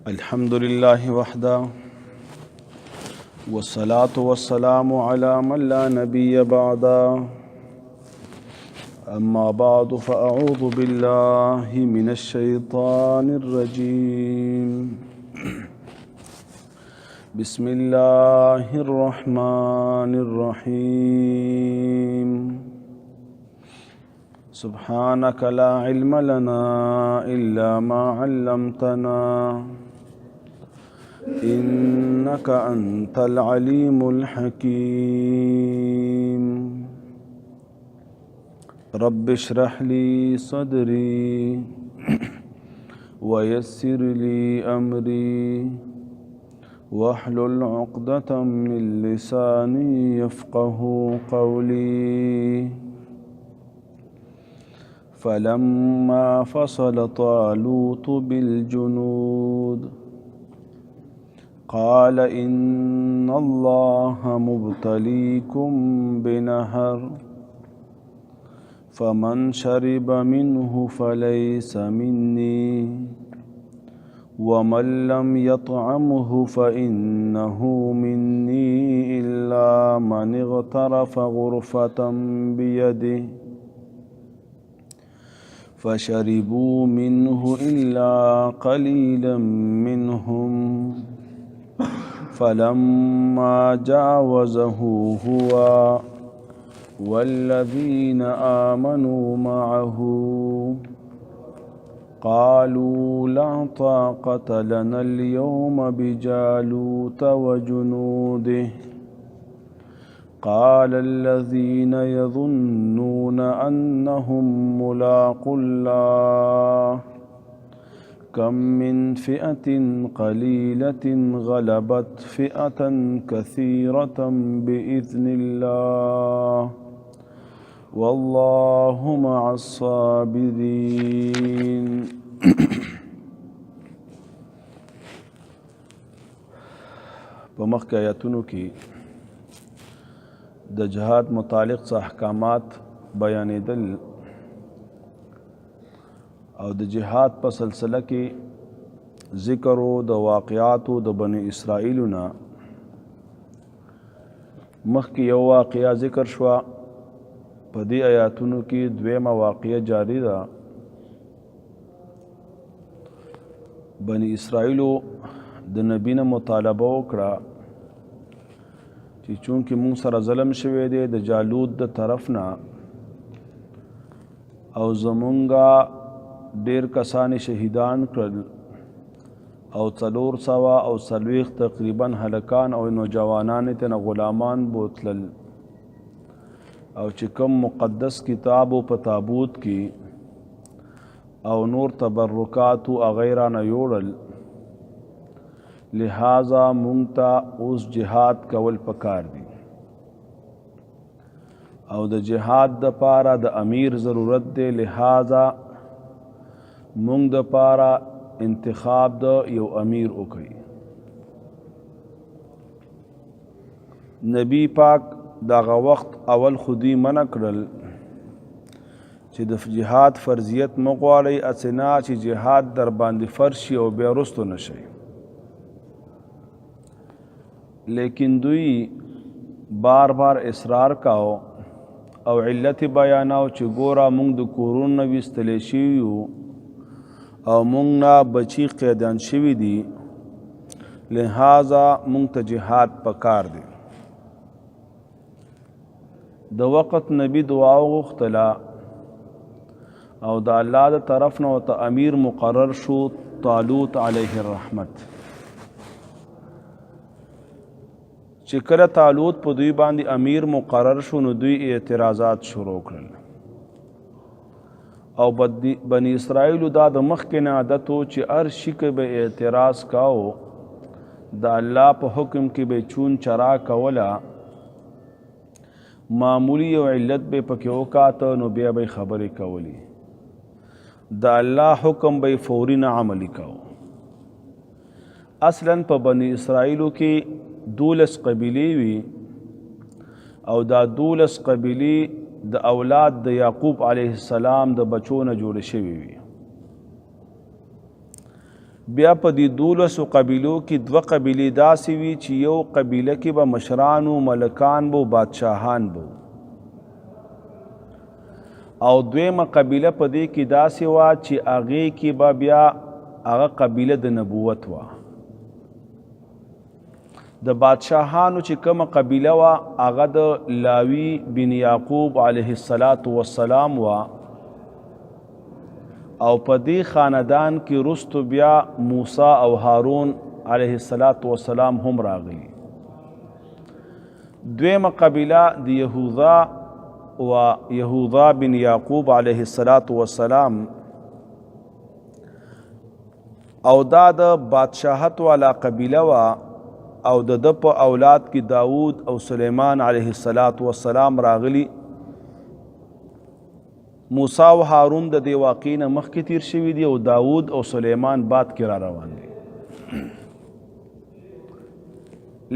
الحمد لله وحده والصلاة والسلام على من لا نبي بعده أما بعد فأعوذ بالله من الشيطان الرجيم بسم الله الرحمن الرحيم سبحانك لا علم لنا إلا ما علمتنا إنك أنت العليم الحكيم رب اشرح لي صدري ويسر لي أمري واحلل عقدة من لساني يفقه قولي فلما فصل طالوت بالجنود قال إن الله مبتليكم بنهر فمن شرب منه فليس مني ومن لم يطعمه فإنه مني إلا من اغترف غرفة بيده فشربوا منه إلا قليلا منهم فلما جاوزه هو والذين آمنوا معه قالوا لا طاقة لنا اليوم بجالوت وجنوده قال الذين يظنون أنهم ملاقو الله كم من فئة قليلة غلبت فئة كثيرة بإذن الله والله مع الصابرين په مخکې آیاتونو کې د جهاد متعلق څه احکامات بیانېدل او د جهاد په سلسله کې ذکر او د واقعاتو د بنی اسرائیل نه مخکې یو واقعه ذکر شوه په دې آیاتونو کې دویمه واقعه جاری ده بنی اسرائیلو د نبی نه مطالبه وکړه چې چونکې مونږ سره ظلم شوی دی د جالوت د طرف نه او زمونږه ډیر کسان شهیدان کړل او 400 او 40 تقریبا هلکان او نوجوانان ته غلامان بوتلل او چې کوم مقدس کتاب په تابوت کې او نور تبرکات او غیره نه یوړل لہذا مونږ ته اوس جهاد کول پکار دي او د جهاد د پاره د امیر ضرورت دی لہذا مونږ د پاره انتخاب د یو امیر وکړي نبی پاک دغه وخت اول خودی منع کړل چې د جهاد فرضیت مغواړي اسنا چې جهاد در باندې فرض شي او بیا وروسته نشي لیکن دوی بار بار اصرار کاو او علت بیاناو چې ګوره مونږ د کورون نه ویستلی شوي یو او مونږ نه بچی قیدان شوي دي لہذا مونږ ته جهاد پکار دی د وقت نبی دعا وغوښتله او د الله د طرف نه ورته امیر مقرر شو طالوت علیه الرحمت چې کله طالوت په دوی باندې امیر مقرر شو نو دوی اعتراضات شروع کړل او بنی اسرائیل دا د مخکې نه عادت و چې هر شي کې به اعتراض کاو د الله په حکم کې به چون چرا کوله معمولی او علت به پکې وکاته نو بیا به خبرې کولی د الله حکم به فوري نه عملی کاو اصلا په بنی اسرائیلو کې 12 قبیلې وي او دا 12 قبیلې د اولاد د یعقوب علیه السلام د بچو نه جوړ شوي وي بیا په دې 12 قبیلو کې 2 قبیلې داسې وي چې یو قبیله کې به مشران و ملکان و بادشاهان و او دویمه قبیله په دې کې داسې وه چې هغې کې به بیا هغه قبیله د نبوت وه د بادشاهانو چې کومه قبیله وه هغه د لاوی بن یعقوب علیه السلام وه او په دې خاندان کې رستو بیا موسی او هارون علیه السلام هم راغلي دویمه قبیله د یهوذا بن یعقوب علیه السلام او دا د بادشاهت والا قبیله وه او د په اولاد کې داود او سلیمان علیه السلام راغلي موسی او هارون د دې واقعې نه مخکې تیر شوي دي او داود او سلیمان بعد کې را روان دي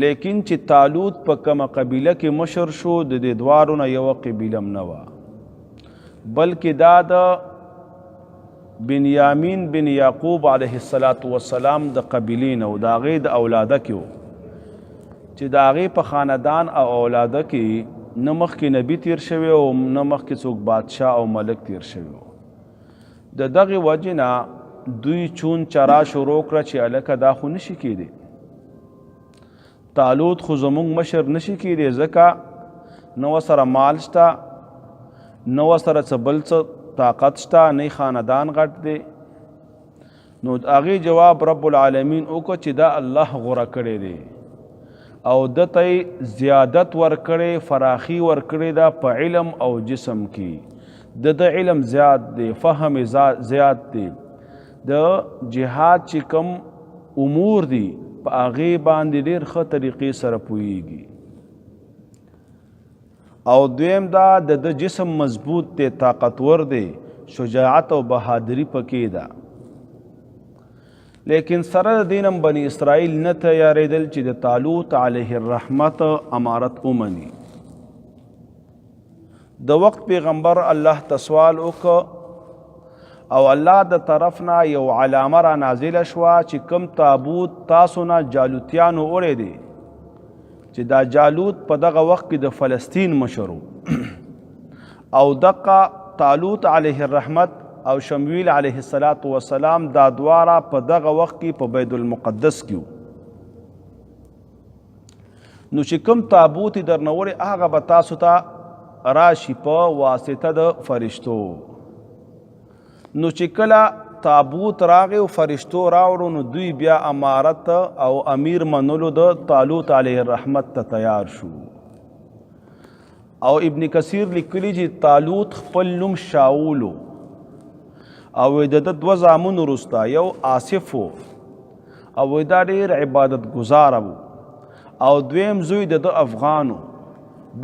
لیکن چې طالوت په کومه قبیله کې مشر شو د دې دواړو نه یوه قبیله هم نه وه بلکې دا د بنیامین بن یعقوب علیه السلام د قبیلې نه و د هغې د اولاده کې و چې د هغې په خاندان او اولاده کې نه مخکې نبی تیر شوی او نه مخکې څوک بادشاه او ملک تیر شوی و د دغې وجې نه دوی چون چرا شروع کړه چې هلکه دا خو نشي کیدی طالوت خو زمونږ مشر نشي کیدی ځکه نه ورسره مال شته نه ورسره څه بل څه طاقت شته نه خاندان غټ دی نو د هغې جواب رب العالمین وکړه چې دا الله غوره کړی دی او دته زیادت ورکړی فراخي ورکړی دا په علم او جسم کې د علم زیات دی فهم زیات دی د جهاد چې کم امور دي په هغې باندې ډېر ښه طریقې سره پوهیږي او دویم دا د جسم مضبوط دی طاقتور دی شجاعت او بهادری پکې ده لیکن سره د دینم بنی اسرائیل نه تیارېدل چې د طالوت علیه الرحمت امارت ومني د وخت پیغمبر الله ته سوال وکړه او الله د طرف نه یو علامه را نازله شوه چې کوم تابوت تاسو نه جالوتیانو وړی دی چې دا جالوت په دغه وخت کې د فلسطین مشر او دغه طالوت علیه الرحمت او شمویل علیه السلام دا دواړه په دغه وخت کې په بیت المقدس کې نو چې کوم تابوت یې درنه وړی هغه به تاسو ته راشي په واسطه د فرشتو نو چې کله تابوت راغی او فرشتو راوړو نو دوی بیا امارت او امیر منلو د طالوت علیه الرحمت ته تیار شو او ابن کثیر لیکلی چې طالوت خپل نوم شاولو او د 2 زامن وروسته یو آصف و او دا ډېر عبادت ګزاره و او دویم زوی د افغانو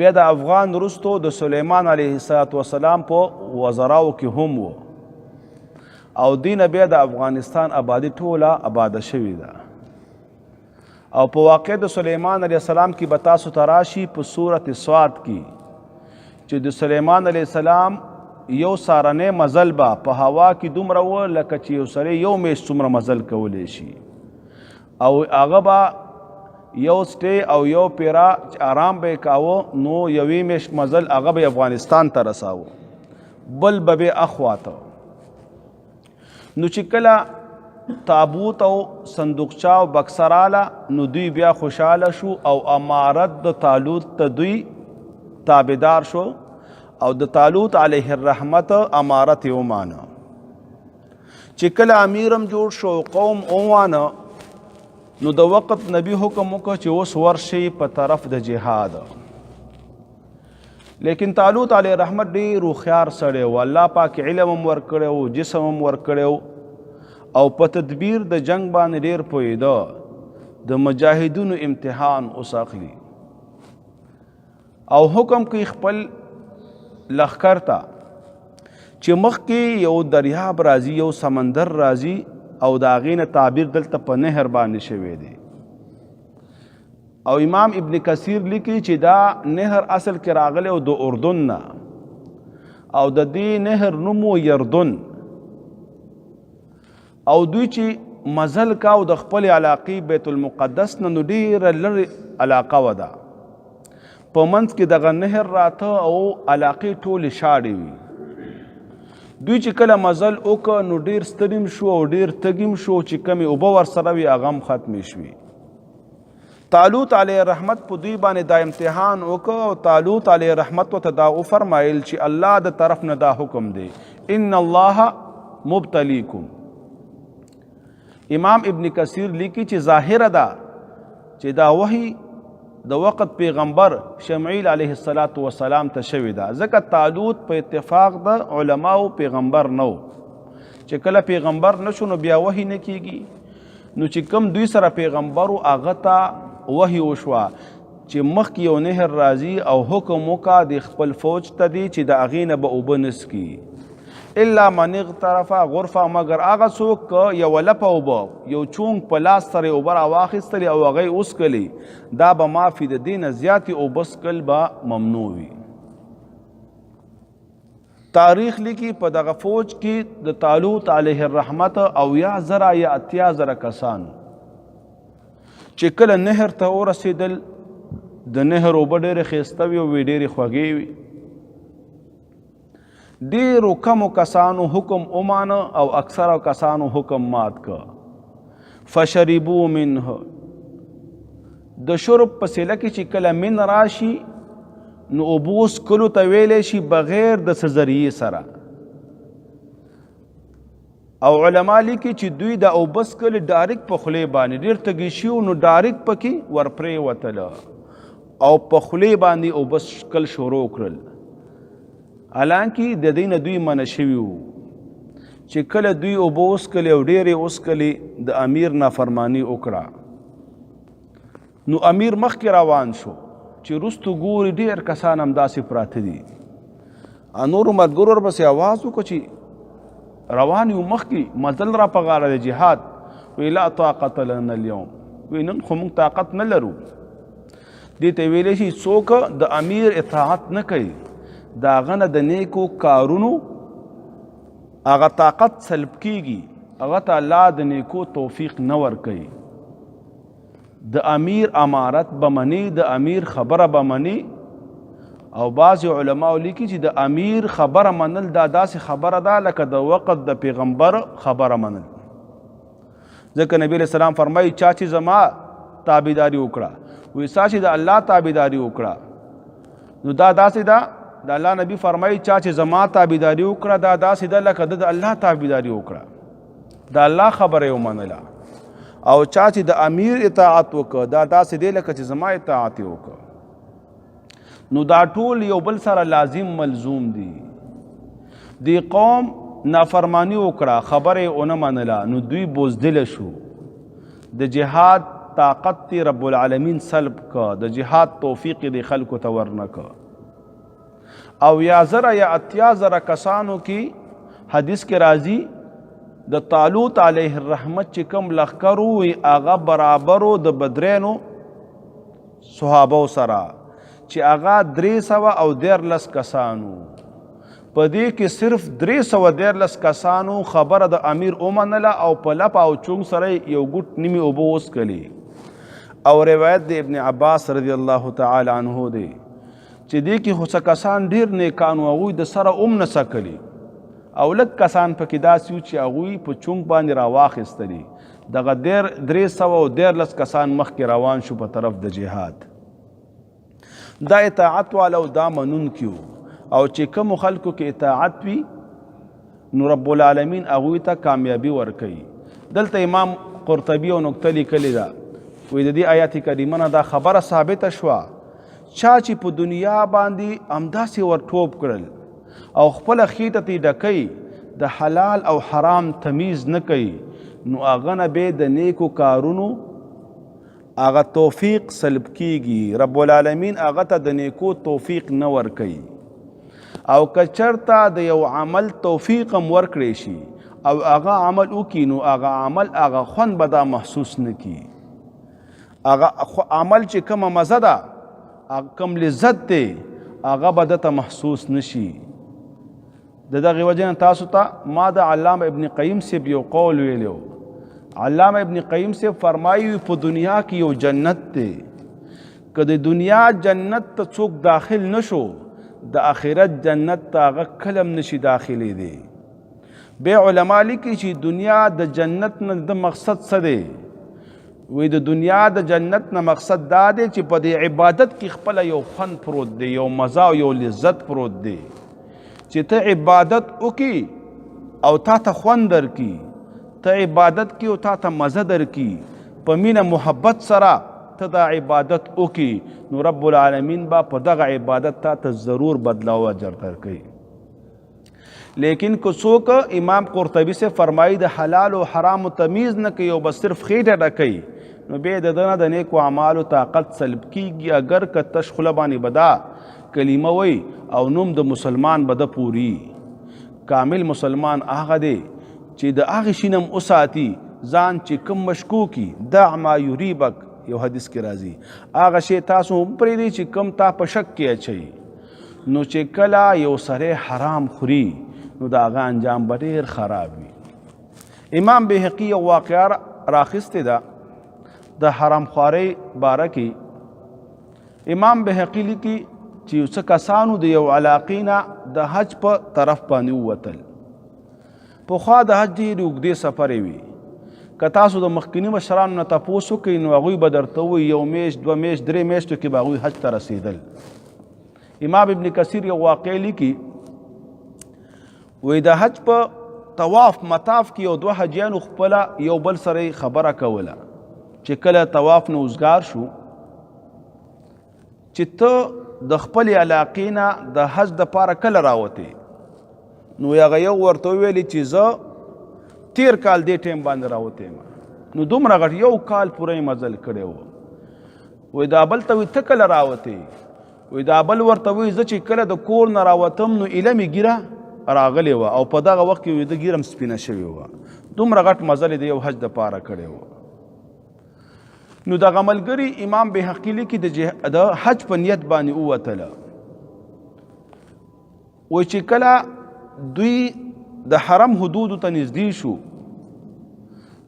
بیا د افغان وروستو د سلیمان علیه السلام په وزراو کې هم و او دینه بیا د افغانستان آبادی ټوله آباده شوې ده او په واقع د سلیمان علیه السلام کې به تاسو ته راشي په سورت صاد کې چې د سلیمان علیه السلام یو سارنې مزل به په هوا کې دومره و لکه چې یو سړی یو میاشت څومره مزل کولی شي او هغه به یو سټی او یو پیرا آرام به یې کاوه نو یوې میاشت مزل هغه به افغانستان ته رساوه بل به اخواته نو چې کله تابوت او صندوقچه او بکسه راله نو دوی بیا خوشحاله شو او امارت د طالوت ته دوی تابعدار شو او د طالوت علیه الرحمت امارت یې ومانه چې کله امیرم جوړ شو قوم ومانه نو د وقت نبی حکم وکړه چې اوس ورشي په طرف د جهاد لیکن طالوت علیه الرحمت ډېر هوښیار سړی و الله پاک علم هم ورکړی و جسم هم ورکړی او په تدبیر د جنگ باندې ډېر پوهېده د مجاهدینو امتحان اوس اخلي او حکم کوي خپل لښکر ته چې مخکې یو دریاب راځي یو سمندر راځي او د هغې نه تعبیر دلته په نهر باندې شوی دی او امام ابن کثیر لیکي چې دا نهر اصل کې راغلی او د اردن نه او د دې نهر نوم و یردن او دوی چې مزل کا او د خپل علاقې بیت المقدس نه نو ډېره لرې علاقه وه ده په منځ کې دغه نهر راته او علاقې ټولې شاړې وي دوی چې کله مزل وکړه نو ډېر ستړي شو او ډېر تږي شو چې کمې اوبه ورسره وي هغه هم ختمې شوې طالوت علیه رحمت په دوی باندې دا امتحان وکړ او طالوت علیه رحمت ورته دا وفرمایل چې الله د طرف نه دا حکم دی ان الله مبتلیکم امام ابن کثیر لیکي چې ظاهره ده چې دا وحی د وقت پیغمبر شمعیل علیه السلام ته شوې ده ځکه طالوت په اتفاق د علماو پیغمبر نو چې کله پیغمبر نشو نو بیا وحی نه کیږي نو چې کم دوی سره پیغمبرو هغه ته وحی وشوه چې مخکې یو نهر راځي او حکم وکړه د خپل فوج ته دی چې د هغې نه به اوبه نسکي الا من اغترف غرفه مگر هغه څوک یو لپه اوبه یو چونګ په لاس سره اوبه راواخیستلې او هغه یې وڅکلې دا به معافي د دې نه زیاتې اوبه څکل به ممنوع وي تاریخ لیکي په دغه فوج کې د طالوت علیه الرحمت او یا 80,000 کسان چې کله نهر ته ورسېدل د نهر اوبه ډېرې ښایسته وي او ډېرې خوږې وي ډېرو کمو کسانو حکم ومانه او اکثرو کسانو حکم مات که فشربو منه د شرب په سیله کې چې کله من راشي نو اوبو څکلو ته ویلی شي بغیر د څه ذریعې سره او علما لیکي چې دوی د اوبه څکلې ډایرکټ په خولې باندې ډېر تږي شي نو ډایرکټ پکې ورپرېوتله او په خولې باندې اوبه څکل شروع کړل حالانکه د دې نه دوی منع شوي وو چې کله دوی اوبه وڅکلې او ډېرې وڅکلې د امیر نافرماني وکړه نو امیر مخکې روان شو چې وروستو ګوري ډېر کسان همداسې پراته دي نورو ملګرو ورپسې اواز وکړو چې روان یو مخکې مزل را په غاړه د جهاد وی لا طاقت لنا اليوم وی نن خو موږ طاقت نه لرو دې ته ویلی شي څوک د امیر اطاعت نه کوي د هغه نه د نیکو کارونو هغه طاقت سلب کیږي هغه ته الله د نیکو توفیق نه ورکوي د امیر امارت به مني د امیر خبره به مني او بعض علماء لیکي چې د امیر خبره منل دا داسې خبره ده لکه د وقت د پیغمبر خبره منل ځکه نبی علیہ السلام فرمایي چا چې زما تابعداري وکړه وایي چا چې د الله تابعداري وکړه نو دا داسې ده د الله نبی فرمایي چا چې زما تابعداري وکړه دا داسې ده لکه د الله تابعداري وکړه د الله خبره یې ومنله او چا چې د امیر اطاعت وکړه دا داسې دی لکه چې زما اطاعت یې وکړه نو دا ټول یو بل سره لازم ملزوم دي دی قوم نافرمانی وکړه خبره یې ونه منله نو دوی بزدله شو د جهاد طاقت تی رب العالمین سلب که د جهاد توفیق دی خلکو ته ورنکه او یا 80,000 کسانو کی حدیث کے راضی د طالوت علیہ الرحمت چې کم لخکرو وی آغا برابرو د بدرینو صحابو سرا چې آغا 300 او 13 کسانو پدې کې صرف 313 کسانو خبره د امیر اومنله او په لپ او چونګ سره یو ګټ نیمه اوبه وسکلی او روایت د ابن عباس رضی الله تعالی عنہ دی چې دې کې خو کسان ډیر نیکانو هغوی د سره نه سکلی او لږ کسان پکې داسې وو چې هغوی په چونګ باندې راواخیستلي دغه 313 کسان مخکې روان شو په طرف د جهاد دا اطاعت والا او دا منونکي وو او چې کوم خلکو کې اطاعت وي نو رب العالمین هغوی ته کامیابي ورکوي دلته امام قرطبي او نکته لیکلې ده وایي د دې آیات کریمه نه دا خبره ثابته شوه چا چې په دنیا باندې همداسې ورټوپ کړل او خپله خیټه تی ډکوي د حلال او حرام تمیز نه کوي نو هغه نه به د نیکو کارونو هغه توفیق سلب کیږي رب العالمین هغه ته د نیکو توفیق نه ورکوي او که چرته د یو عمل توفیق هم ورکړی شي او هغه عمل وکړي نو هغه عمل هغه خوند به دا محسوس نه کړي هغه عمل چې کومه مزه ده کم لذت دی هغه به درته محسوس نشي د دغې وجې نه تاسو ته ما د علامه ابن قیم صاحب یو قول ویلی علامہ ابن قیم سے فرمائی په دنیا کې یو جنت دی، که د دنیا جنت ته څوک داخل نشو د آخرت جنت ته هغه کلم نشي داخلي دی. بیا علما لیکي چې دنیا د جنت نه د مقصد څه دی؟ وی د دنیا د جنت نه مقصد دا دی چې په دې عبادت کې خپله یو فن پروت دی، یو مزه او یو لذت پروت دی چې ته عبادت وکړي او تا ته خوند درکړي، ته عبادت کې او تا ته مزه درکړي، په مینه محبت سره ته دا عبادت وکړي، نو رب العالمین با په دغه عبادت تا ته ضرور بدلا او اجر درکوي. لیکن که څوک امام قرطبی سے فرمائی د حلال او حرام تمیز نه کوي او بس صرف خېټه ډکوي، نو بیا د دنه د نیکو اعمالو طاقت سلب کیږي. اگر که تش خوله باندې بدا کلمه وی او نوم د مسلمان بده پوری. کامل مسلمان هغه دی چې د هغې شي نه وساتي ځان چې کوم مشکوکي، دع ما یریبک، یو حدیث کې راځي هغه شی تاسو هم پرېږدئ چې کوم تا په شک کې اچوي. نو چې کله یو سړی حرام خوري نو د هغه انجام به ډېر خراب وي. امام بهقي یو واقعه راخیستې ده د حرام خوارۍ باره کې. امام بهقي لیکي چې څه کسانو د یو علاقې نه د حج په طرف باندې ووتل. پخوا د حج ډېرې اوږدې سفرې وي. که تاسو د مخکیني مشرانو نه تپوس وکړئ نو هغوی به درته ووایي یو میاشت، دوه میاشت، درې میاشتو کې به هغوی حج ته رسېدل. امام ابن کثیر یو واقع لیکي، وی د حج په طواف مطاف کې یو دوه حجیانو خپله یو بل سره خبره کوله چې کله طواف نه اوزګار شو چې ته د خپلې علاقې نه د حج دپاره کله راوتې؟ نو هغه یو ورته وویلې چې زه تیر کال دې ټیم باندې راوتی یم. نو دومره غټ یو کال پوره یې مزل کړی و. وی دا بل ته وی ته کله راوتې؟ وی دا بل ورته وی زه چې کله د کور نه راوتم نو ایله مې ګیره راغلی وه او په دغه وخت کې وی د ګیره م سپینه شوې وه. دومره غټ مزل یې د یو حج دپاره کړی و. نو دغه ملګري امام بهقي لیکي د حج په نیت باندې ووتله. وی چې کله دوی د حرم حدودو ته نږدې شو،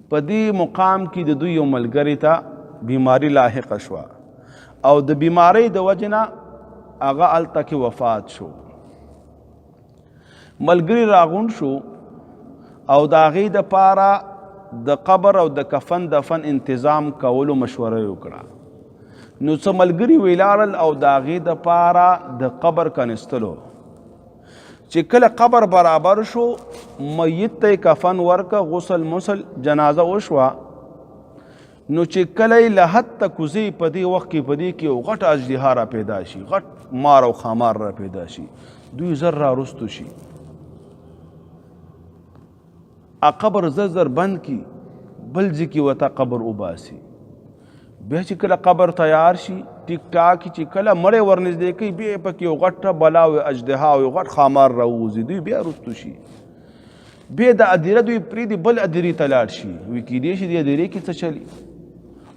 په دې مقام کې د دوی یو ملګري ته بیماری لاحقه شوه او د بیمارۍ د وجې نه هغه هلته کې وفات شو. ملګري راغونډ شو او د هغې دپاره د قبر او د کفن دفن انتظام کولو مشوره یې وکړه. نو څه ملګري ولاړل او د هغې دپاره د قبر کنستلو. چې کله قبر برابر شو میت ته کفن ورکه، غسل مسل جنازه وشوه. نو چې کله یې له حد ته کوزي په دې وخت کې په دې کې یو غټ اژدها را پیدا شي، غټ مار او خامار را پیدا شي، دوی زر را رستو شي، قبر زر زر بند کی بل ځای کې ورته قبر وباسي. بیا چې کله قبر تیار شي ټیک ټاک چې کله مړی ورنږدې کوي بیا پکې یو غټه بلا او اژدها او یو غټ خامار راووځي، دوی بیا رستو شي. بیا د ادیره دوی پرېږدي بل ادیرې ته لاړ شي، وایي کیدای شي دې ادیرې کې څه چلي،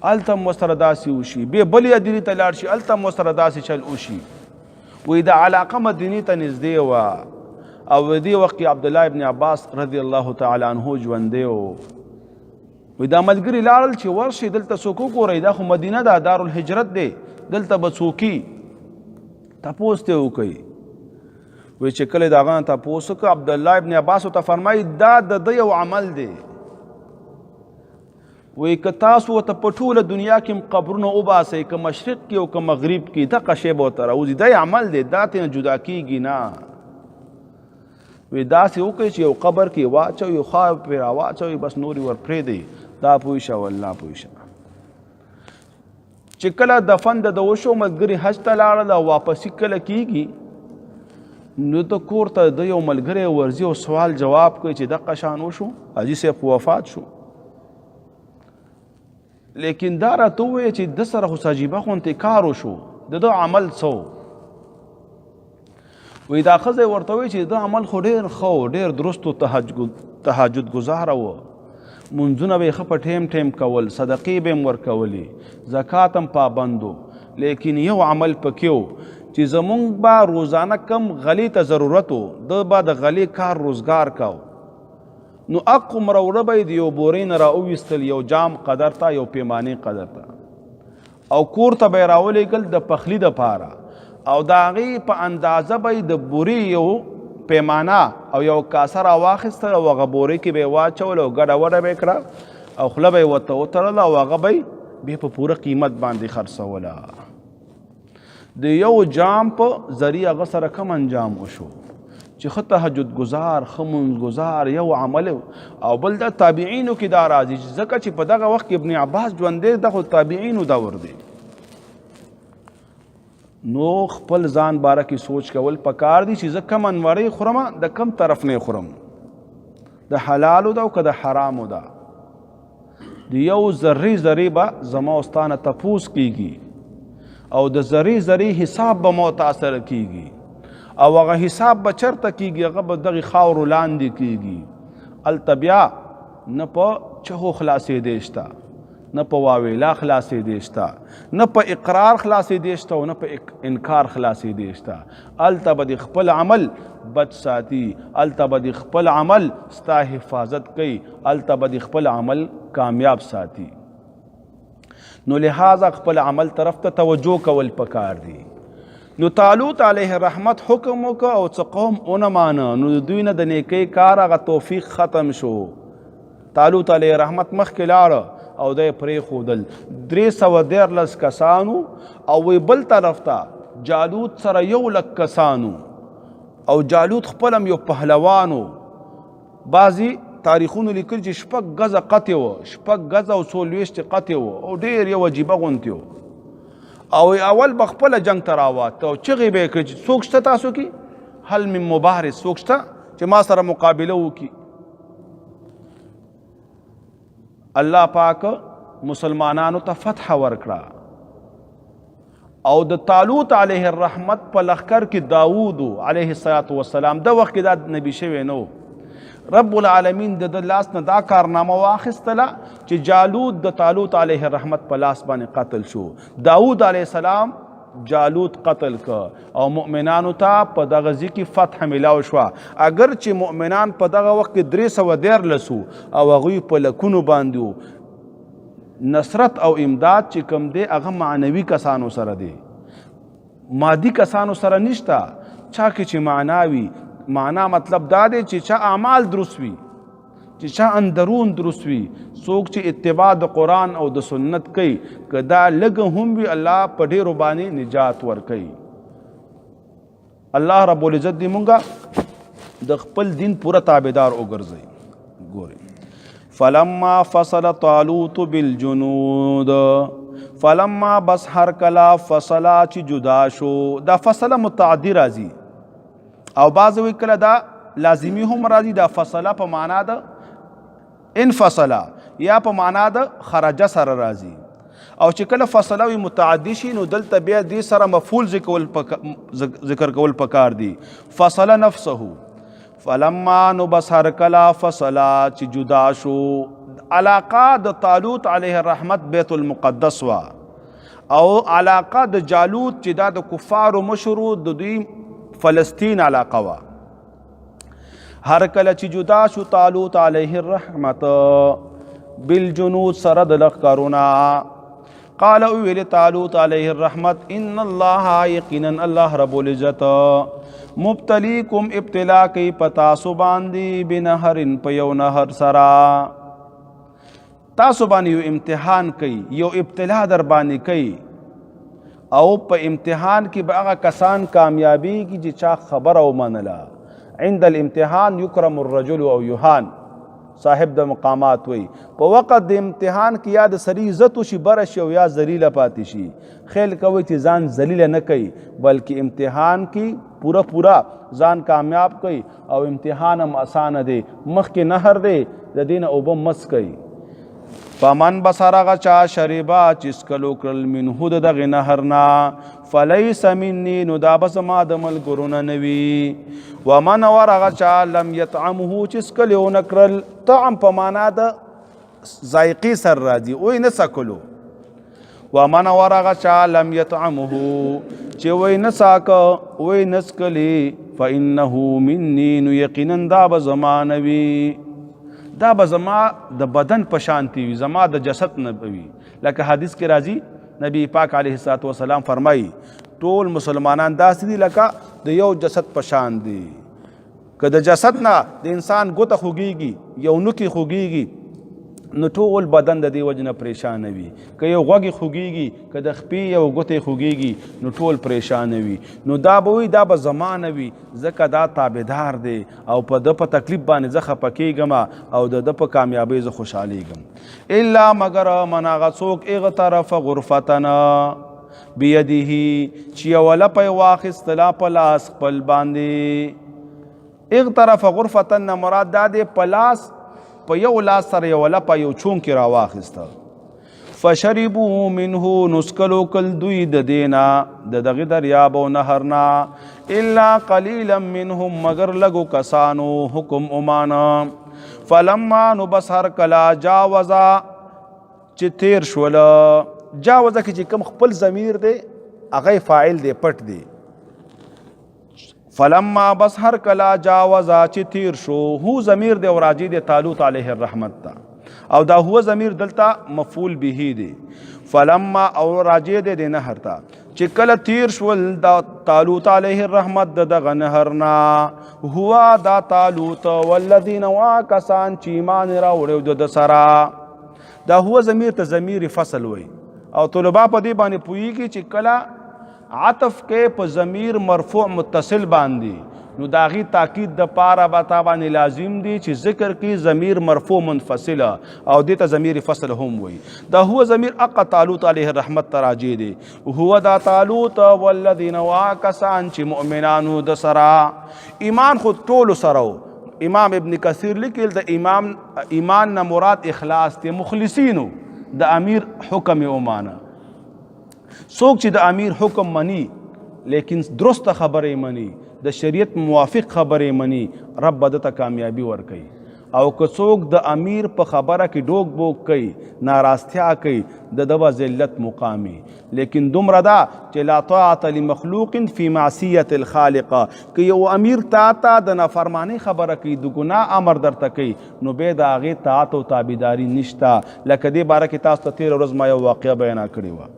هلته هم ورسره داسې وشي. بیا بلې ادیرې ته لاړ شي، هلته هم ورسره داسې چل وشي. وایي د علاقه مدینې ته نږدې وه او دې وخت کې عبدالله ابن عباس رضی الله تعالی عنه ژوندی و. وی دا ملګري لاړل چې ورشي دلته څوک وګورئ، دا خو مدینه ده، دارالهجرت دی، دلته به څوکي تپوس ته وکئ. وی چې کله د هغه نه تپوس وکړه عبدالله ابن عباس ورته فرمایي دا د ده یو عمل دی. وی که تاسو ورته په ټوله دنیا کې هم قبرونه وباسئ، که مشرق کې او که مغرب کې، دغه شی به ورته راوځي، دا یې عمل دی، دا ترې نه جدا کېږي نه. وی داسې وکړئ چې یو قبر کې واچوئ، خوا پرې راواچوئ، بس نور یې ور پرېږدئ. دا پوه شه والله پوه شه. چې کله دفن د وشو ملګري حج ته لاړل او واپسي کله کېږي نو د کور ته د یو ملګری ورځي او سوال جواب کوي چې دغه شان وشو، حاجي صاحب خو وفات شو. لیکن دا راته ووایه چې ده سره خو عجیبه غوندې کار وشو، د ده عمل څه و؟ وی دا ښځه ورته وایي چې د عمل خو ډېر ښه و، ډېر درست و، تهجد ګزاره و، منځونه به یې ښه په ټیم ټیم کول، صدقې به یې ورکولې، زکات هم پابند و. لیکن یو عمل پکې و چې زمونږ به روزانه کم غلې ته ضرورت و، ده به د غلې کار روزګار کو نو اق مروره به د یو بورې نه راوویستل یو جام قدر ته یو پیمانې قدر ته او کور ته به یې راولېږل د پخلي دپاره او د هغې په اندازه به د بورې یو پیمانه او یو کاسه راواخیسته او هغه بورې کې به یې واچول او ګډه وډه به یې کړه او خوله به یې ورته وتړله او هغه به یې بیا په پوره قیمت باندې خرڅوله د یو جام په ذریعه هغه سره کم انجام وشو چې ښه تهجد ګزار ښه مونځ ګزار یو عمل او بل د تابعینو کې دا راځي ځکه چې په دغه وخت کې ابن عباس ژوندی د خو تابعینو دور دی نو خپل ځان باره کې سوچ کول پکار دي چې زه کم انوړی خورم د کم طرف نه خورم د حلالو ده او که د حرامو ده د یو ذرې ذرې به زما استانه تپوس کیږي او د ذرې ذرې حساب به متاثر کیږي او هغه حساب به چرته کیږي هغه به دغې خاورو لاندې کیږي هلته بیا نه په چهو خلاصېدی شته نه په واویلا خلاصېدی شته نه په اقرار خلاصېدی شته او نه په انکار خلاصېدی شته هلته به د خپل عمل بچ ساتي هلته به د خپل عمل ستا حفاظت کوي هلته به د خپل عمل کامیاب ساتي نو لہذا خپل عمل طرف ته توجه کول پکار دي نو طالوت علیه رحمت حکم وکړه او څه قوم ونه مانه نو د دوی نه د نیکۍ کار هغه توفیق ختم شو طالوت علیه رحمت مخکې لاړه او دی پرېښودل 313 کسانو او وی بل طرف ته جالوت سره 100,000 کسانو او جالوت خپل هم یو پهلوانو بعضې تاریخونو لیکل چې 6 غزه قطع وه 6 غزه او 24 قطع وه او ډېر یو عجیبه غونتې وه او اول به خپله جنگ ته راواته او چغې به یې کړې چې څوک شته تاسو کې هل من مبارز څوک شته چې ما سره مقابله وکړي الله پاک مسلمانانو ته فتح ورکړه او د طالوت علیه الرحمت په لښکر کې داوود علیه السلام د وخت کې دا نبی شوی نه رب العالمین د لاس نه دا کارنامه واخیستله چې جالوت د طالوت علیه الرحمت په لاس باندې قتل شو داود علیه السلام جالوت قتل که او مؤمنانو ته په دغه ځای کې فتح ملاو شوه اگر چې مؤمنان په دغه وخت کې 313 او هغوی په لکونو باندې نصرت او امداد چې کوم دی هغه معنوي کسانو سره دی مادي کسانو سره نشته چا کې چې معناوي معنا مطلب دا دی چې چا اعمال درست وي چې چا اندرون درست وي څوک چې اتباع د قرآن او د سنت کوي که دا لږ هم وي الله په ډېرو باندې نجات ورکوي الله رب العزت دې مونږه د خپل دین پوره تابعدار وګرځوي ګورئ فلما فصل طالوت بالجنود فلما بس هر کلا فصلا چې جدا شو دا فصله متعدی راځي او بعض وی کله دا لازمی هم راځي دا فصله په معنا د انفصله یا په معنا د خرجه سره راځي او چې کله فصله وي متعدی شي نو دلته بیا دې سره مفعول ذکر کول پکار دي فصله نفسه فلما نو بس هر کلا فصله چې جدا شو علاقه د طالوت علیه الرحمت بیت المقدس وا او علاقه د جالوت چې دا د کفارو مشرو د دوی فلسطین علاقه وا هر کله چې جدا شو طالوت علیه الرحمت بالجنود سره د لښکرونه قال ویل طالوت علیه الرحمت ان الله یقینا الله رب العزت مبتلیکم ابتلا کوي پتاسو باندې بنهرن په یو نهر سره تاسو باندې یو امتحان کوي یو ابتلا در باندې کوي او په امتحان کې به هغه کسان کامیابیږي چې چا خبره ومنله عند الامتحان یکرم الرجل او یهان صاحب د مقامات وی په وخت د امتحان کې یا د سړي عزت وشي بره شي او یا ذلیله پاتې شي خیال کوي چې ځان ذلیله نه کوي بلکې امتحان کې پورا ځان کامیاب کوي او امتحان هم اسانه دی مخکې نهر دی د دین اوبه مس کوي فمن بصرغه چا شریبا چسکلو کرل منه دغه نهرنا فلیس منی نو دا بس ما د ملګرو نه نوي ومن ورغه چا لم یطعمه چسکلو نکرل طعم په معنا د ذایقې سر راځي وای نه سکلو ومن ورغه چا لم یطعمه چې وای نه ساک وای نسکلی فانه منی نو یقینا دا به زما نوي دا به زما د بدن په شانتي وي، زما د جسد نه وي. لکه حدیث کې راځي نبی پاک علیه الصلاۃ والسلام فرمایي ټول مسلمانان داسې دي لکه د یو جسد په شان دي. که د جسد نه د انسان ګوته خوږیږي، یو نوکي خوږیږي، نو ټول بدن د دې وجه نه پریشان وي. که یو غوږ خوږیږي، که د خپې یو ګوتې خوږیږي، نو ټول پریشان وي. نو دا به وي دا به زمانه وي، ځکه دا تابعدار دی او په د په تکلیف باندې زه خفه کېږم او د په کامیابۍ زه خوشحالیږم. الا مگر من هغه څوک اغترف غرفتنا بیده چې یوه لپه یې واخیستله په لاس خپل باندې. اغترف غرفتن نه مراد دا دی په لاس په یو لاس سره یو لپه یو چونکې راواخیسته. فشربوا منه نسکلو کل دوی د دینا د دغه دریاب او نهر نه الا قلیلا منهم مگر لګو کسانو حکم امانا. فلما نو بس هر کلا جاوزا چې تیر شول، جاوزه کې چې کوم خپل ضمیر دی هغه فاعل دی پټ دی. فلما بس هر کلا جاوزا چې تیر شو، هو ضمیر دی او راجع دی طالوت علیه الرحمت تا، او دا هو ضمیر دلتا مفعول به دی. فلما او راجع دی د نهر تا چې کله تیر شول دا طالوت علیه الرحمت دغه نهرنا، هو دا طالوت والذین واکسان چې ایمان راوړي د سرا. دا هو ضمیر ته ضمیر فصل وي او طلبا په دې باندې پوهیږي چې کله عطف کې په ضمیر مرفوع متصل باندې نو داغي تاکید د پاره به تا باندې لازم دی چې ذکر کې ضمیر مرفوع منفصله او دې ته ضمیر فصل هم وي. دا هو ضمیر اق طالوت علیه الرحمت تراجی دی. هو دا طالوت والذین واکسان چې مؤمنانو د سرا ایمان خود ټول سره. امام ابن کثیر لیکل د ایمان نه مراد اخلاص ته مخلصینو د امیر حکم اومانه. څوک چې د امیر حکم مني لیکن درست خبرې مني، د شریعت موافق خبرې مني، رب به دته کامیابی ورکوي. او که څوک د امیر په خبره کې ډوک بوک کوي، ناراستیا کوي، د به ذلت مقامي. لیکن دومره دا چې لا طاعت لمخلوق فی معصیت الخالق، که یو امیر تا د نافرمانی خبره کوي، د ګناه امر درته کوي، نو به د هغې طاعت او تابعداري نشته. لکه دې باره کې تاسو ته تېره ورځ ما یو واقعه بیانه کړې وه.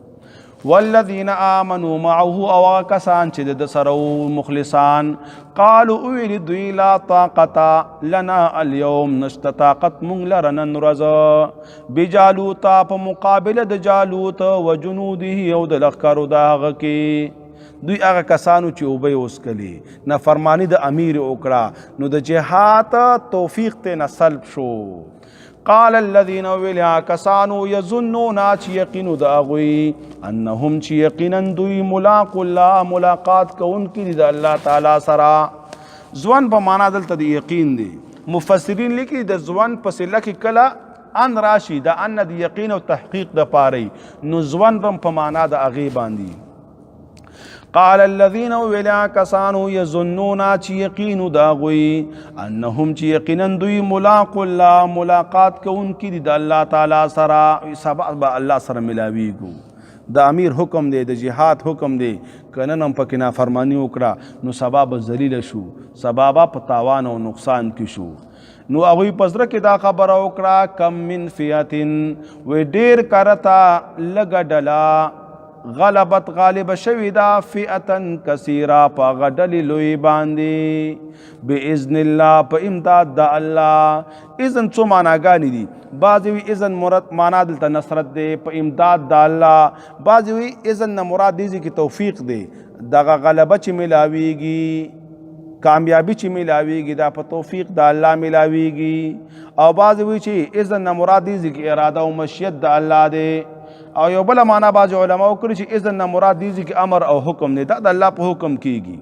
والذین آمنوا معه او کسان چې د سره مخلصان قالوا اویل دوی لا طاقت لنا اليوم نشته طاقت مونږ لره نن ورځ بجالوت په مقابله د جالوت و جنوده او د لښکرو د هغه کې. دوی هغه کسانو چې اوبه یې وڅکلې، نافرماني د امیر وکړه، نو د جهاد توفیق ته نه سلب شو. قال الذين ویلیا کسانو یظنون چې یقینو د هغوی انهم چې یقینا دوی ملاق الله ملاقات کوونکي دي د الله تعالی سره. ځوان په معنا دلته د یقین دی. مفسرین لیکي د ځوان په صله کې کله ان راشي د ان د یقین او تحقیق د پاره، نو ځوان هم په معنا د هغې باندې. قال الذين ویلیا کسانو یظنون چې یقینو د هغوی انهم چې یقینا دوی ملاق الله ملاقات کوونکي دي د الله تعالی سره، سبا به الله سره ملاویږو. د امیر حکم دی، د جهاد حکم دی، که نن هم پکې نافرماني وکړه نو سبا به ذلیله شو، سبا به په تاوان او نقصان کې شو. نو هغوی په زړه کې دا خبره وکړه کم من فیتن وی ډېر کرتا لږه ډله غلبت غالب شوی دا فئتن کثیره په غډلې لوی باندې باذن الله په امداد د الله. اذن څو معناګانې دي. بعضې وي اذن مراد معنا دلته نصرت دی په امداد د الله، بعضې وي اذن نه مراد دې کې توفیق دی، دغه غلبه چې ملاویږي کامیابی چې ملاویږي دا په توفیق د الله ملاویږي. او بعضې وي چې اذن نه مراد دې کې اراده او مشیت د الله دی. او یو بل معنا باز علماء کړی چې اذن نه مراد دي چې امر او حکم نه دا د الله په حکم کیږي.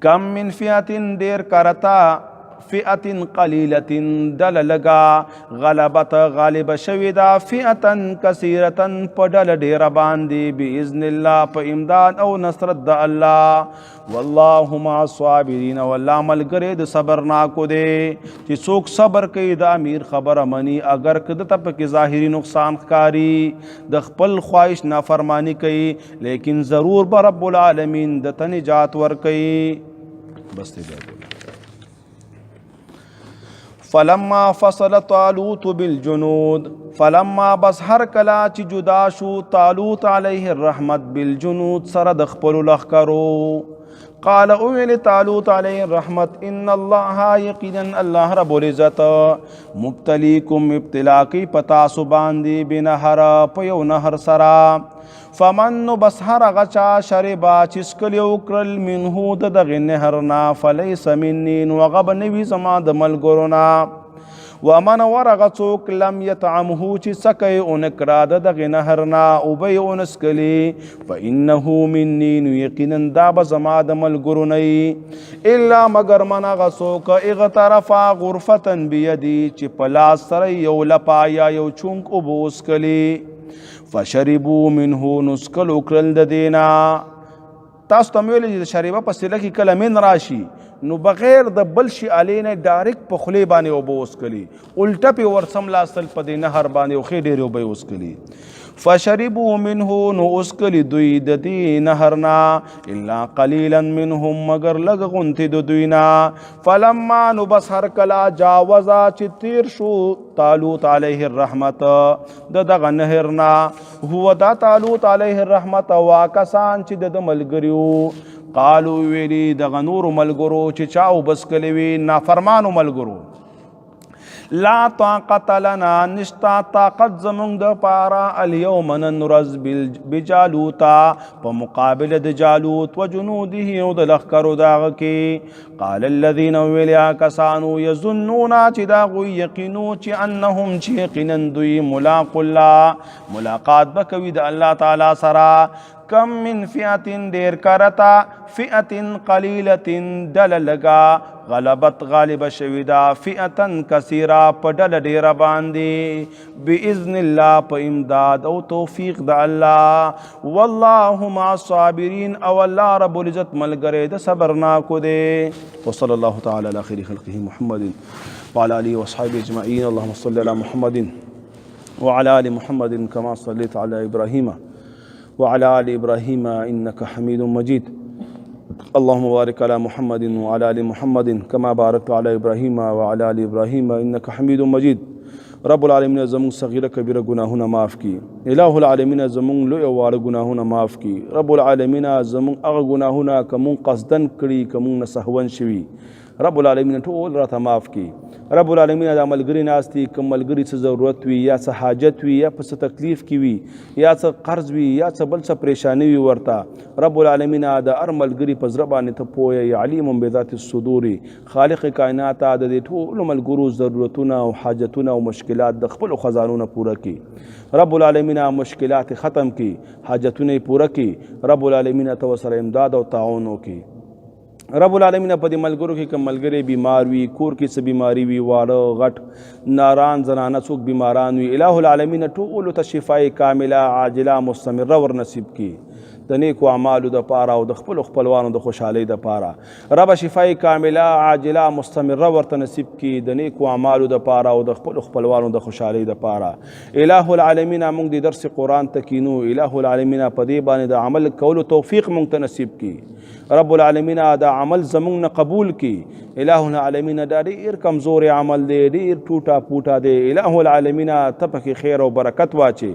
کم من فئتن ډیر کرتا فئتن قلیلتن دل لگا غلبت غالب شوی دا فئتن کثیرتن په ډل ډیر باندې باذن الله په امداد او نصرت د الله. والله مع الصابرین والله ملګری د صبرناکو دی چې څوک صبر کوي د امیر خبره مني، اگر که د ته پکې ظاهري نقصان ښکاري د خپل خواهش نافرمانی کوي، لیکن ضرور به رب العالمین د ته نجات ورکوي. بس دی فلما فصل طالوت بالجنود فلما بس هر کلا چې جدا شو طالوت علیه الرحمت بالجنود سره د خپل لښکرو قال اویل طالوت علیه الرحمت ان الله یقینا الله رب العزت مبتلیکم ابتلا کی پتا سو باندې بنهر په یو نهر سرا فمن بس هر غچا شربا چسکل وکرل منه د دغه نهرنا فلیس منی وغب نوی زما د ملګرونا ومن ورغ څوک لم يطعمه چې سکی اونکرا د دغه نهرنا او به اونسکلی فانه مني یقینا دا به زما د ملګرو الا مگر من هغه څوک اغترفا غرفه بيدي چې په لاس سره یو لپا یا یو چونک او بوسکلی فشربوا منه نسکل وکرل د دینا تاسو ته ویل چې شریبه په سله کې کله من راشي نو بغیر د بل شي علینه ډایرکټ په خلی باندې او بوسکلی الټه په ورسم لاستل په دې نهر باندې او خې ډېر او بوسکلی فشربوا منه نو اسکلی دوی د دې نهرنا الا قليلا منهم مگر لږ غونتی د دوینا فلما نو بس هر کلا جاوزا چې تیر شو طالوت علیه الرحمت د دغه نهرنا هو دا طالوت علیه الرحمت واکسان چې د ملګریو قالو ویلی دغه نور ملګرو چې چاو بس کلی وی نافرمانو ملګرو لا طاقت لنا نشتا طاقت زمونږ د پارا اليوم نن ورځ بجالوتا په مقابله د جالوت و جنوده او د لښکرو د هغه کې قال الذين ویلیا کسانو یظنون چې دا غوی یقینو چې انهم چې یقینا دوی ملاق الله ملاقات به کوي د الله تعالی سره کم من فئة دیر کرتا فئة قلیلة دل لگا غلبت غالب شویدا فئة کثیرا پا دل دیر باندی بإذن اللہ پا امداد او توفیق دا اللہ واللہ مع الصابرین او اللہ رب العزت ملگرے دا صبرنا کو دے وصلی اللہ تعالی علی خیر خلقه محمد وعلى آله وصحابه اجمعین اللهم صل على محمد وعلى آل محمد كما صليت على إبراهيم وعلى آل إبراهيم إنك حميد مجيد اللهم بارك على محمد وعلى آل محمد كما باركت على إبراهيم وعلى آل إبراهيم إنك حميد مجيد رب العالمین زمون صغیره کبیره گناهونه معاف کی الہ العالمین زمون لوی واړه گناهونه معاف کی رب العالمین زمون هغه گناهونه کوم قصدن کړي کوم سهون شوي رب العالمین ټول راته معاف کی رب العالمین د عملګری ناستی کوم ملګری څه ضرورت وي یا څه حاجت وي یا څه تکلیف کی وي یا څه قرض وي یا څه بل څه پریشانی وي ورته رب العالمین د هر ملګری په زړه باندې ته پوهه علیم بذات الصدور خالق کائنات د دې ټول ملګرو ضرورتونه او حاجتونه او مشکلات د خپل خزانونه پوره کی رب العالمین مشکلات ختم کی حاجتونه پوره کی رب العالمین تو سره امداد او تعاون وکي رب العالمین په دې ملګرو کې کوم ملګری بیمار وي کور کې څه بیماری وي واړه غټ ناران زنانه څوک بیماران وي الہ العالمین ټول ته شفای کامله عاجله مستمره ور نصیب کی د نیکو اعمالو د پاره او د خپل خپلوانو د خوشحالۍ د پاره رب شفای کامله عاجله مستمره ورته نصیب کی د نیکو اعمالو د پاره او د خپل خپلوانو د خوشحالۍ د پاره الہ العالمین موږ د درس قرآن تکینو الہ العالمین په دې باندې د عمل کولو توفیق موږ ته نصیب کی رب العالمین دا عمل زمونږ نه قبول کی الہ العالمین دا ډیر کمزور عمل دی ډیر ټوټه پوټه دی الہ العالمین ته پکې خیر او برکت واچي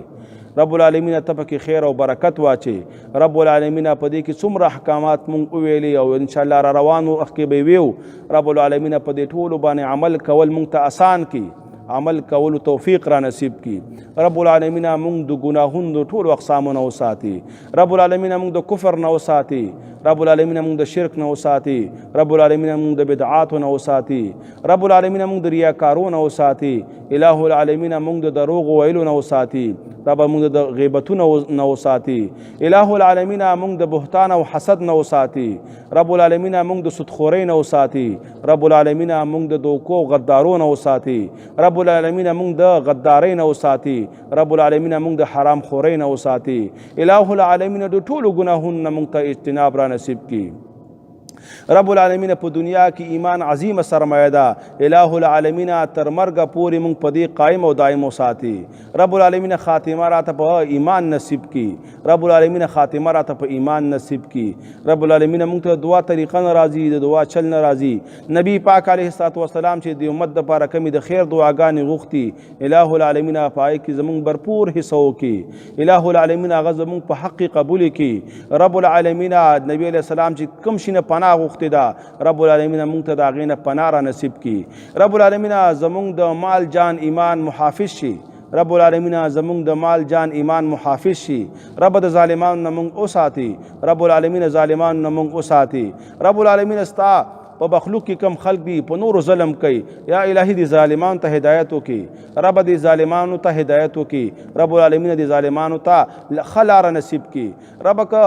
رب العالمین ته پکې خیر او برکت واچي رب العالمین په دې کې څومره احکامات مونږ ویلي او ان شاء الله را روانو اخکې به ویو رب العالمین په دې ټولو باندې عمل کول مونږ ته آسان کی عمل کولو توفیق را نصیب کی رب العالمین موږ د ګناهونو د ټولو اقسامو نه وساتي رب العالمین موږ د کفر نه وساتي رب العالمین موږ د شرک نه وساتي رب العالمین موږ د بدعاتو نه وساتي رب العالمین موږ د ریاکارو نه وساتي الہ العالمین موږ د دروغ ویلو نه وساتي رب موږ د غیبتونو نه وساتي الہ العالمین موږ د بهتان او حسد نه وساتي رب العالمین موږ د سودخورۍ نه وساتي رب العالمین موږ د دوکو غدارو نه وساتي رب العالمین موږ د غدارۍ نه وساتي رب العالمین موږ د حرام خورۍ نه وساتي الہ العالمین د ټولو ګناهونو نه موږ ته اجتناب را نصیب کی رب العالمین په دنیا کې ایمان عظیمه سرمایه ده الہ العالمین تر مرګه پورې موږ په دې قایم او دائم وساتي رب العالمین خاتمه راته په ایمان نصیب کړي رب العالمین خاتمه راته په ایمان نصیب کړي رب العالمین موږ ته دعا طریقه ناراضي د دعا چل ناراضي نبی پاک علیه السلام چې د امت لپاره کمی د خیر دعاګانې غوښتي الہ العالمین پای کې زموږ برپور حصہ وکړي الہ العالمین هغه زموږ په حق قبول کړي رب العالمین نبی علیہ السلام چې کوم شي نه پناه غوښتې ده رب العالمین موږ ته د هغې نه پناه را نصیب کړي رب العالمین زموږ د مال جان ایمان محافظ شي رب العالمین زموږ د مال جان ایمان محافظ شي رب د ظالمانو نه موږ وساتي رب العالمین ظالمانو نه موږ وساتي رب العالمین ستا په مخلوق کې کم خلق دي په نور ظلم کوي یا الهي دي ظالمانو ته هدایت وکړي رب دي ظالمانو ته هدایت وکړي رب العالمین دي ظالمانو ته خلار نصیب کړي رب کا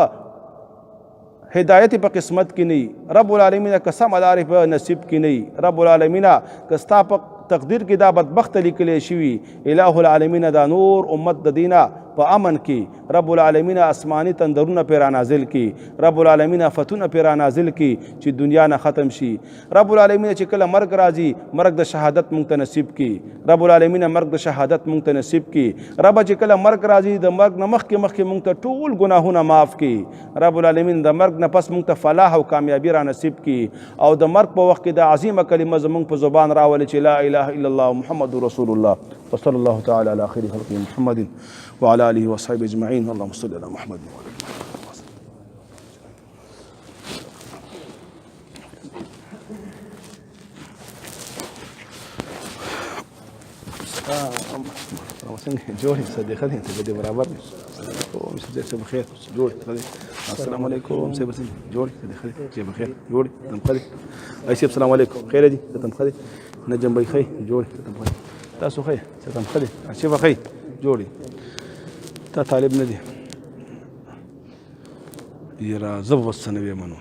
هدایت په قسمت کې نه رب العالمین قسم لارې په نصیب کې نه رب العالمین کستا په تقدیر کې دا بدبخت لیکلی شوي الہ العالمین دا نور امت د دینه په امن کې رب العالمین آسمانی تندرونه پې رانازل کړي رب العالمین فتونه پې رانازل کړي چې دنیا نه ختم شي رب العالمین چې کله مرګ راځي مرګ د شهادت مونږ ته نصیب کړي رب العالمین مرګ د شهادت مونږ ته نصیب کړي رب چې کله مرګ راځي د مرګ نه مخکې مونږ ته ټول ګناهونه معاف کړي رب العالمین د مرګ نه پس مونږ ته فلاح او کامیابی را نصیب کړي او د مرګ په وخت کې د عظیمه کلمه زمونږ په زبان راولي چې لا اله الا الله محمد رسول الله وصلی الله تعالی علی خیر خلقه محمد وعلى آله وصحبه أجمعين اللهم صل على محمد وعلى جوړي صدیقه دي ته دې برابر او مش دې څه بخیر جوړي السلام علیکم سیب سن جوړي صدیقه دي چې بخیر جوړي تم خدي ايسي السلام علیکم خیر دي تم خدي نجم بي خي جوړي تم خدي تاسو خي تم خدي شي بخیر جوړي تا طالب نه دی یرا زب وسنوي منو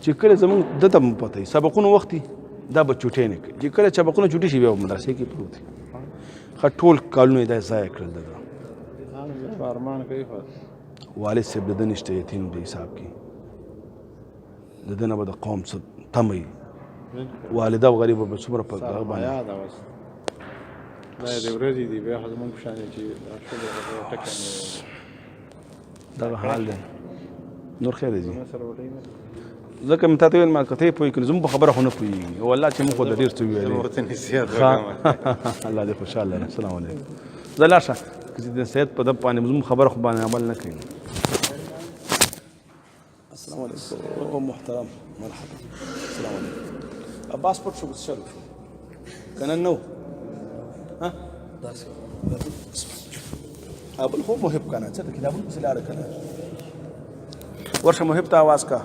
چې کله زمون د تم پته سبقونو وختي دا به چټې نه کوي چې کله سبقونو چټي شي په مدرسې کې پروت خټول کالونه دا ځای کړل دا فرمان کوي والد صاحب د نشته یتیم دی حساب کې د دنه به د قوم څخه تمي والده غریب به څومره په هغه باندې دا د ورځې دی بیا زموږ په شان چې ټکه دا حال دی نور خیر دی ځکه مې تاسو ویل ما کته پوي کړم زموږ خبره خو نه پوي والله چې موږ د ډیر څه ویلې ورته نصیحت وکړم الله دې خوشاله السلام علیکم زلاشه چې د سید په د باندې زموږ خبره خو باندې عمل نه کوي السلام علیکم او محترم مرحبا السلام علیکم عباس پټ شو شروع کنه نو ها ابل هو محب کنه څه کتابونه څه لاره کنه ورشه محب ته आवाज کا